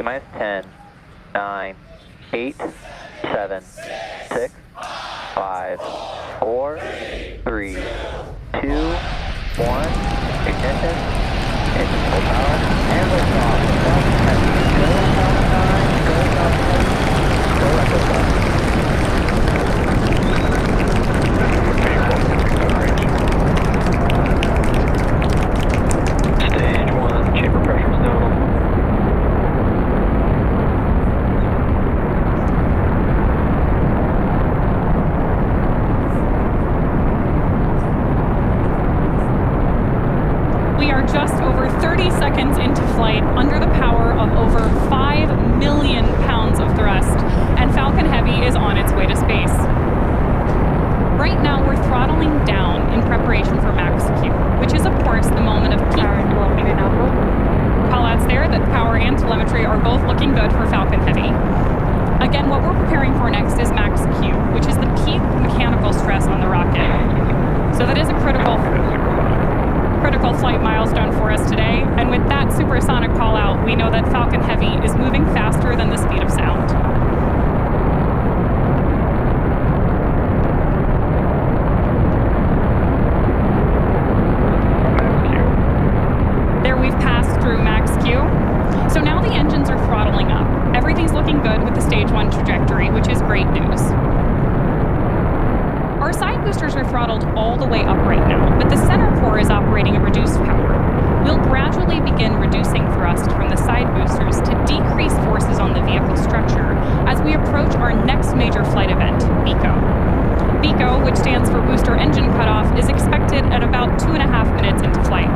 T-minus 10, 9, 8, 7, 6, 5, 4, 3, 2, 1. Ignition. Engine full power. And liftoff. Falcon Heavy. Go Falcon 9. Go Falcon Heavy. Go liftoff. Okay, Falcon Heavy on range. Stage 1, chamber pressure is nominal. Just over 30 seconds into flight under the power of over 5 million pounds of thrust, and Falcon Heavy is on its way to space. Right now, we're throttling down in preparation for max Q, which is, of course, the moment of peak. Power and telemetry nominal. Callouts there that power and telemetry are both looking good for Falcon Heavy. Again, what we're preparing for next is max Q, which is the peak mechanical stress on the rocket. So that is a critical flight milestone for us today, and with that supersonic call out, we know that Falcon Heavy is moving faster than the speed of sound. Max Q. There we've passed through max Q. So now the engines are throttling up. Everything's looking good with the stage 1 trajectory, which is great news. Our side boosters are throttled all the way up right now, but the center core is operating at reduced power. We'll gradually begin reducing thrust from the side boosters to decrease forces on the vehicle structure as we approach our next major flight event, BECO. BECO, which stands for Booster Engine Cutoff, is expected at about 2.5 minutes into flight.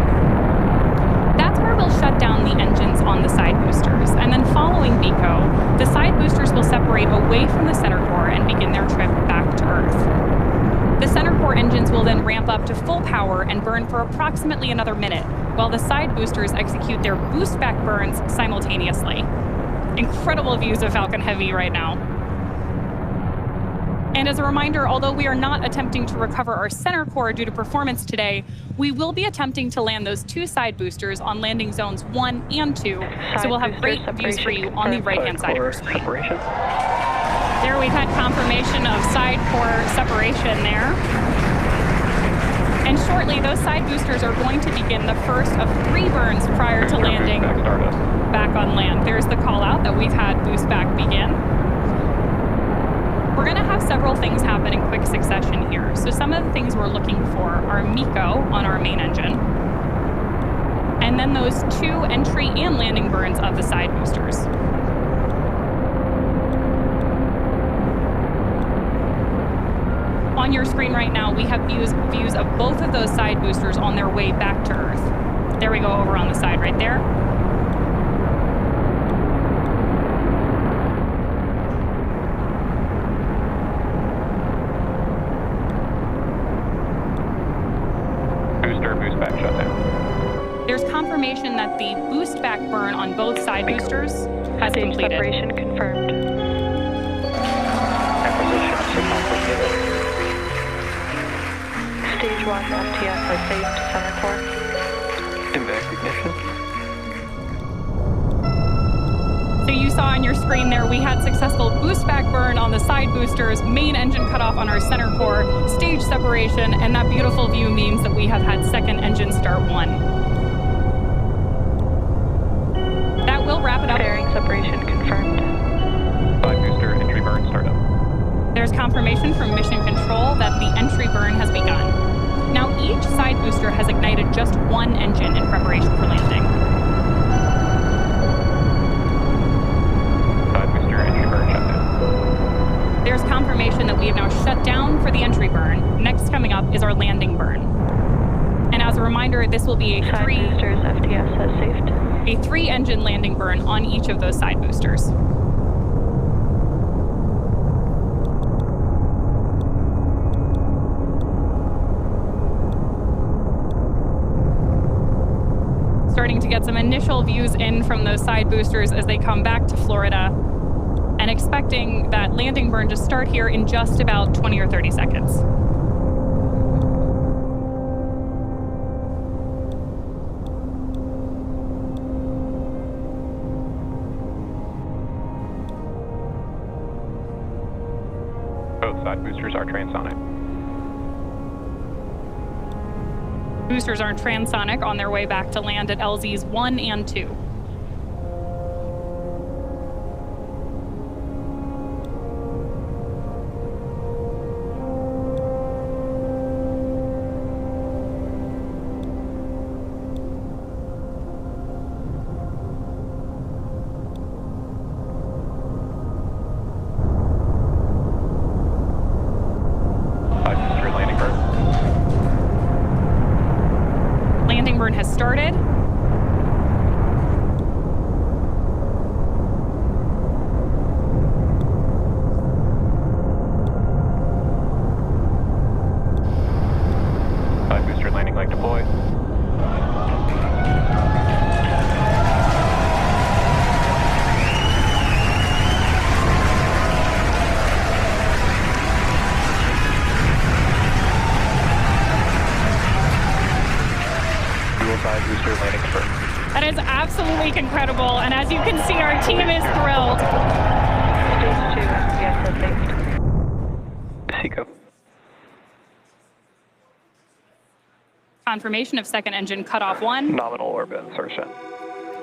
That's where we'll shut down the engines on the side boosters, and then following BECO, the side boosters will separate away from the center core and begin their trip back to Earth. The center core engines will then ramp up to full power and burn for approximately another minute, while the side boosters execute their boost back burns simultaneously. Incredible views of Falcon Heavy right now. And as a reminder, although we are not attempting to recover our center core due to performance today, we will be attempting to land those 2 side boosters on landing zones 1 and 2, so we'll have great views for you on the right-hand side of your screen. Separation. There we've had confirmation of side core separation there. And shortly, those side boosters are going to begin the first of 3 burns prior to landing back on land. There's the call out that we've had boost back begin. We're going to have several things happen in quick succession here. So some of the things we're looking for are MECO on our main engine, and then those 2 entry and landing burns of the side boosters. On your screen right now, we have views of both of those side boosters on their way back to Earth. There we go, over on the side right there. Booster boost back shutdown. There's confirmation that the boost back burn on both side boosters has Stage completed. separation confirmed. Acquisition signal completed. Stage 1 FTS are safe to center core. Impact ignition. So you saw on your screen there, we had successful boost back burn on the side boosters, main engine cutoff on our center core, stage separation, and that beautiful view means that we have had second engine start 1. That will wrap it up. Fairing separation confirmed. Side booster entry burn startup. There's confirmation from mission control that the entry burn has begun. Now each side booster has ignited just 1 engine in preparation for landing. Side booster entry burn shutdown. There's confirmation that we have now shut down for the entry burn. Next coming up is our landing burn. And as a reminder, this will be a Side boosters FTS has saved. 3 engine landing burn on each of those side boosters. Starting to get some initial views in from those side boosters as they come back to Florida, and expecting that landing burn to start here in just about 20 or 30 seconds. Both side boosters are transonic. Boosters are transonic on their way back to land at LZs 1 and 2. Landing burn has started. Booster landing leg deployed. Side booster landing confirmed. That is absolutely incredible, and as you can see, our team is thrilled. Stage 2, SFS saved. Seco. Confirmation of second engine cutoff 1. Nominal orbit insertion.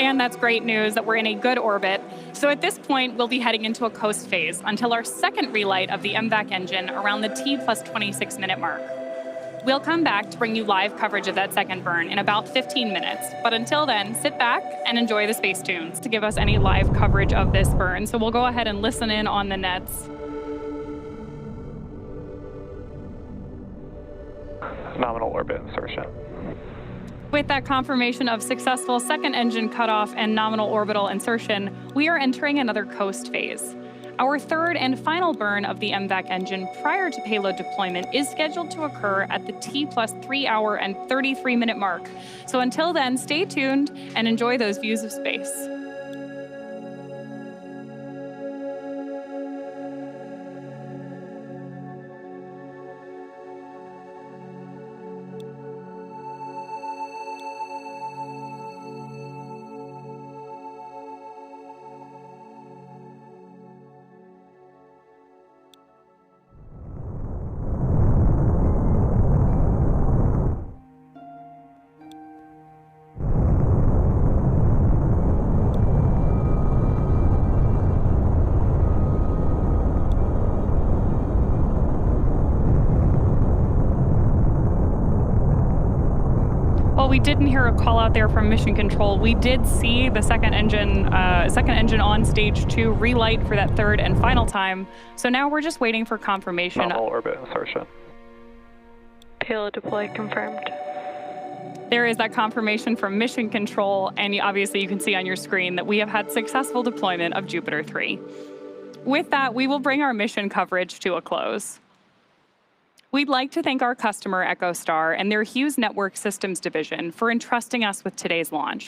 And that's great news that we're in a good orbit. So at this point, we'll be heading into a coast phase until our second relight of the MVAC engine around the T+26 minute mark. We'll come back to bring you live coverage of that second burn in about 15 minutes. But until then, sit back and enjoy the space tunes to give us any live coverage of this burn. So we'll go ahead and listen in on the nets. Nominal orbit insertion. With that confirmation of successful second engine cutoff and nominal orbital insertion, we are entering another coast phase. Our third and final burn of the MVAC engine prior to payload deployment is scheduled to occur at the T+3 hour and 33 minute mark. So until then, stay tuned and enjoy those views of space. Well, we didn't hear a call out there from Mission Control. We did see the second engine on stage 2 relight for that third and final time. So now we're just waiting for confirmation. Nominal orbit insertion. Payload deploy confirmed. There is that confirmation from Mission Control, and obviously you can see on your screen that we have had successful deployment of Jupiter 3. With that, we will bring our mission coverage to a close. We'd like to thank our customer, EchoStar, and their Hughes Network Systems division for entrusting us with today's launch.